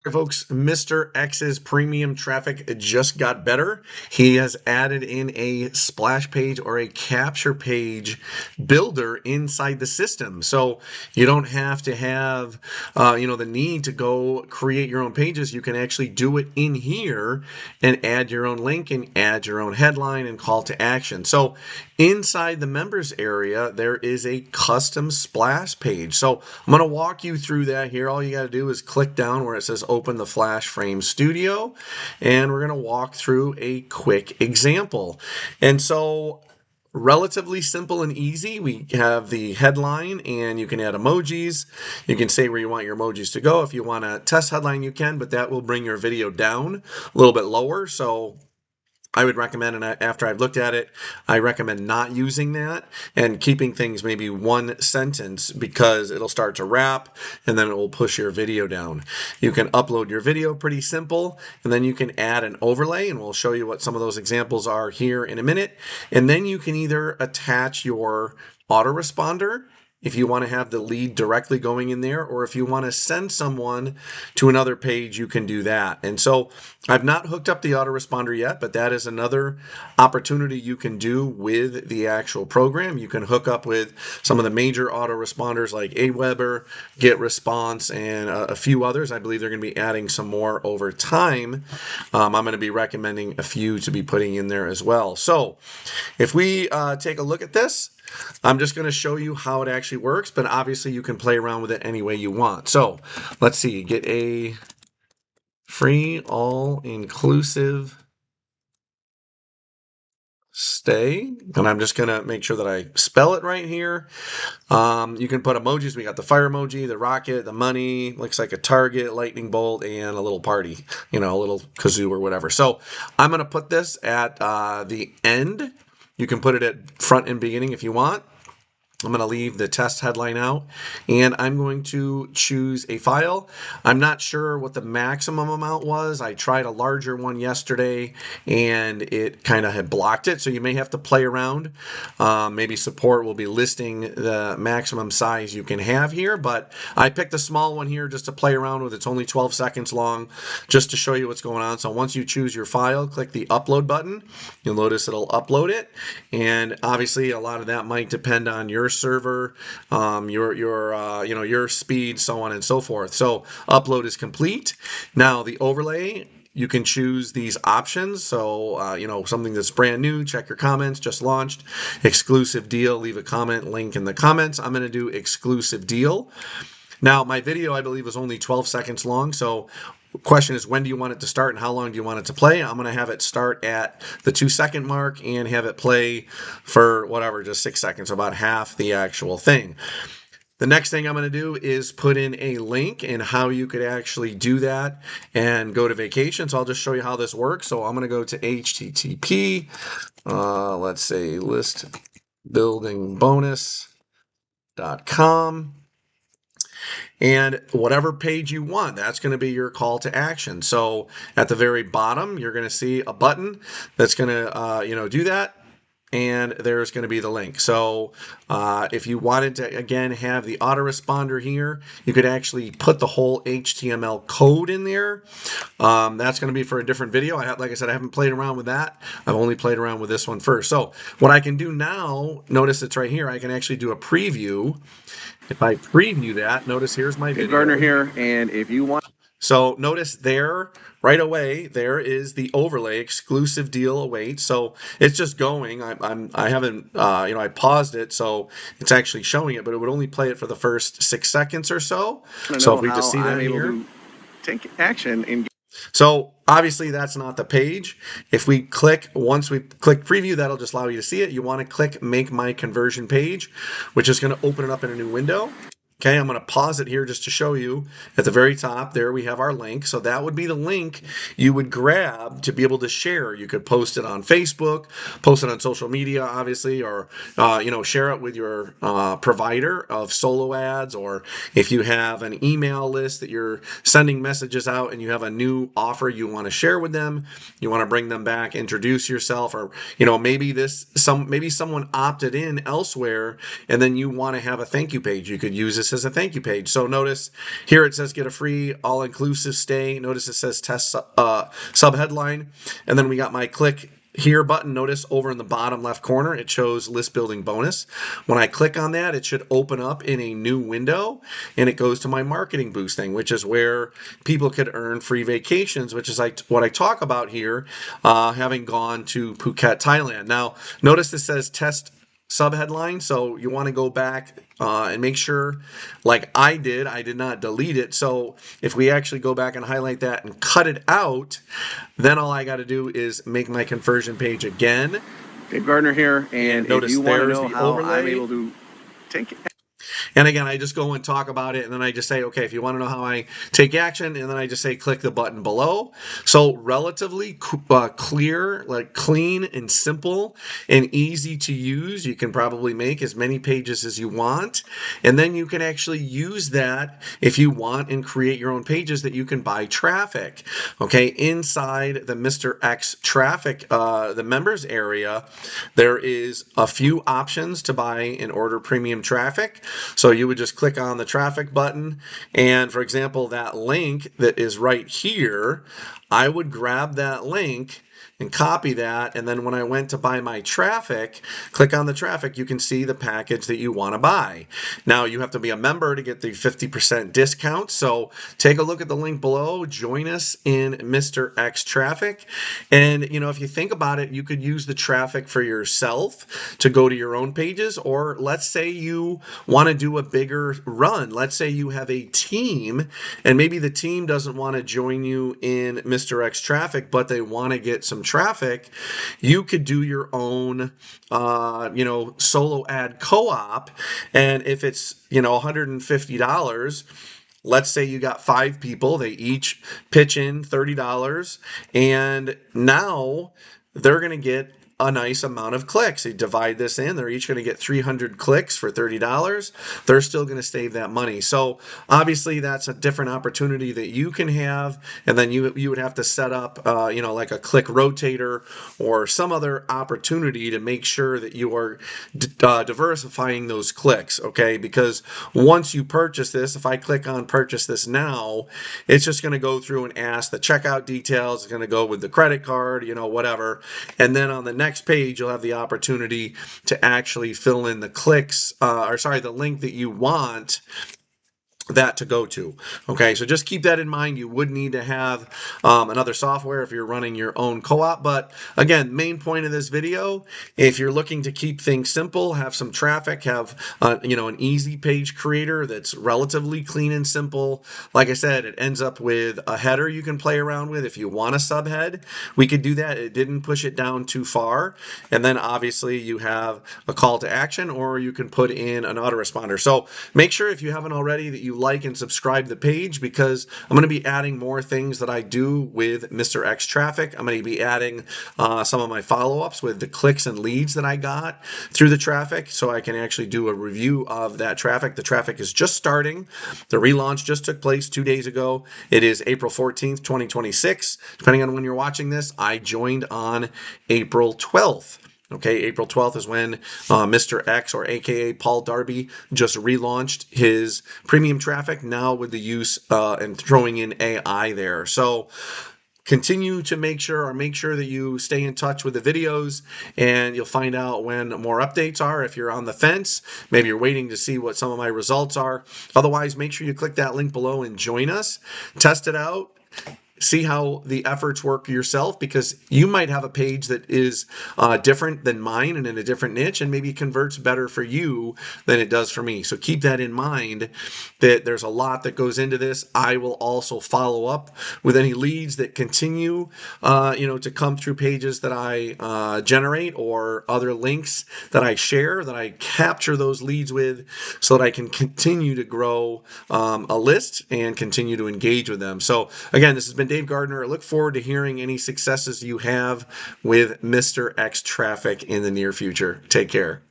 Hey folks, Mr. X's premium traffic just got better. He has added in a splash page or a capture page builder inside the system. So you don't have to have, the need to go create your own pages. You can actually do it in here and add your own link and add your own headline and call to action. So inside the members area, there is a custom splash page. So I'm going to walk you through that here. All you got to do is click down where it says open the Flash Frame Studio, and we're going to walk through a quick example. And so relatively simple and easy. We have the headline and you can add emojis. You can say where you want your emojis to go. If you want a test headline, you can, but that will bring your video down a little bit lower. So I would recommend, and after I've looked at it, I recommend not using that and keeping things maybe one sentence because it'll start to wrap and then it will push your video down. You can upload your video pretty simple, and then you can add an overlay, and we'll show you what some of those examples are here in a minute. And then you can either attach your autoresponder if you want to have the lead directly going in there, or if you want to send someone to another page, you can do that. And so I've not hooked up the autoresponder yet, but that is another opportunity you can do with the actual program. You can hook up with some of the major autoresponders like Aweber, GetResponse, and a few others. I believe they're going to be adding some more over time. I'm going to be recommending a few to be putting in there as well. So if we take a look at this, I'm just going to show you how it actually works, but obviously you can play around with it any way you want. So let's see, get a free all-inclusive stay, and I'm just going to make sure that I spell it right here. You can put emojis. We got the fire emoji, the rocket, the money, looks like a target, lightning bolt, and a little party, a little kazoo or whatever. So I'm going to put this at the end. You can put it at front and beginning if you want. I'm going to leave the test headline out, and I'm going to choose a file. I'm not sure what the maximum amount was. I tried a larger one yesterday, and it kind of had blocked it, so you may have to play around. Maybe support will be listing the maximum size you can have here, but I picked a small one here just to play around with. It's only 12 seconds long, just to show you what's going on. So once you choose your file, click the upload button. You'll notice it'll upload it, and obviously a lot of that might depend on your server, your speed, so on and so forth. So upload is complete. Now the overlay, you can choose these options. So, something that's brand new, check your comments, just launched, exclusive deal, leave a comment, link in the comments. I'm going to do exclusive deal. Now, my video, I believe, was only 12 seconds long. So the question is, when do you want it to start and how long do you want it to play? I'm going to have it start at the 2-second mark and have it play for whatever, just 6 seconds, about half the actual thing. The next thing I'm going to do is put in a link and how you could actually do that and go to vacation. So I'll just show you how this works. So I'm going to go to HTTP, let's say listbuildingbonus.com. And whatever page you want, that's going to be your call to action. So at the very bottom, you're going to see a button that's going to, do that. And there's going to be the link. So if you wanted to, again, have the autoresponder here, you could actually put the whole HTML code in there. That's going to be for a different video. Like I said, I haven't played around with that. I've only played around with this one first. So what I can do now, notice it's right here. I can actually do a preview. If I preview that, notice here's my video. Gardner here, and if you want... So notice there, right away, there is the overlay, exclusive deal awaits. So it's just going. I haven't, I paused it, so it's actually showing it, but it would only play it for the first 6 seconds or so. So if we just see that here, take action in... So obviously that's not the page. If we once we click preview, that'll just allow you to see it. You want to click make my conversion page, which is going to open it up in a new window. Okay, I'm going to pause it here just to show you. At the very top, there we have our link. So that would be the link you would grab to be able to share. You could post it on Facebook, post it on social media, obviously, or share it with your provider of solo ads, or if you have an email list that you're sending messages out and you have a new offer you want to share with them, you want to bring them back, introduce yourself, or maybe someone opted in elsewhere, and then you want to have a thank you page. You could use this this as a thank you page. So notice here it says get a free all-inclusive stay. Notice it says test sub-headline. And then we got my click here button. Notice over in the bottom left corner, it shows list building bonus. When I click on that, it should open up in a new window and it goes to my marketing boosting, which is where people could earn free vacations, which is like what I talk about here, having gone to Phuket, Thailand. Now, notice this says test subheadline, so you want to go back and make sure, like I did not delete it. So if we actually go back and highlight that and cut it out, then all I got to do is make my conversion page again. Dave Gardner here, and if notice you want to there's know the how I'm overlay. able to take And again, I just go and talk about it, and then I just say, okay, if you want to know how I take action, and then I just say click the button below. So relatively clear, like clean and simple and easy to use. You can probably make as many pages as you want, and then you can actually use that if you want and create your own pages that you can buy traffic. Okay, inside the Mr. X traffic, the members area, there is a few options to buy and order premium traffic. So you would just click on the traffic button, and for example, that link that is right here, I would grab that link and copy that, and then when I went to buy my traffic, click on the traffic, you can see the package that you want to buy. Now you have to be a member to get the 50% discount, so take a look at the link below, join us in Mr. X Traffic, and if you think about it, you could use the traffic for yourself to go to your own pages, or let's say you want to do a bigger run. Let's say you have a team, and maybe the team doesn't want to join you in Mr. X Traffic, but they want to get some traffic. You could do your own, solo ad co-op, and if it's $150. Let's say you got 5 people, they each pitch in $30, and now they're going to get a nice amount of clicks. They divide this in, they're each going to get 300 clicks for $30. They're still going to save that money. So obviously that's a different opportunity that you can have, and then you would have to set up like a click rotator or some other opportunity to make sure that you are diversifying those clicks, okay? Because once you purchase this, if I click on purchase this now, it's just going to go through and ask the checkout details. It's going to go with the credit card, whatever. And then on the next page, you'll have the opportunity to actually fill in the clicks, the link that you want that to go to. Okay, so just keep that in mind. You would need to have another software if you're running your own co-op. But again, main point of this video, if you're looking to keep things simple, have some traffic, have an easy page creator that's relatively clean and simple. Like I said, it ends up with a header you can play around with. If you want a subhead, we could do that. It didn't push it down too far. And then obviously you have a call to action, or you can put in an autoresponder. So make sure, if you haven't already, that you like and subscribe the page, because I'm going to be adding more things that I do with Mr. X Traffic. I'm going to be adding some of my follow-ups with the clicks and leads that I got through the traffic, so I can actually do a review of that traffic. The traffic is just starting. The relaunch just took place 2 days ago. It is April 14th, 2026. Depending on when you're watching this, I joined on April 12th. Okay, April 12th is when Mr. X, or AKA Paul Darby, just relaunched his premium traffic, now with the use and throwing in AI there. So continue to make sure that you stay in touch with the videos, and you'll find out when more updates are. If you're on the fence, maybe you're waiting to see what some of my results are. Otherwise, make sure you click that link below and join us. Test it out. See how the efforts work yourself, because you might have a page that is different than mine and in a different niche, and maybe converts better for you than it does for me. So keep that in mind, that there's a lot that goes into this. I will also follow up with any leads that continue to come through pages that I generate, or other links that I share, that I capture those leads with, so that I can continue to grow a list and continue to engage with them. So again, this has been Dave Gardner. I look forward to hearing any successes you have with Mr. X Traffic in the near future. Take care.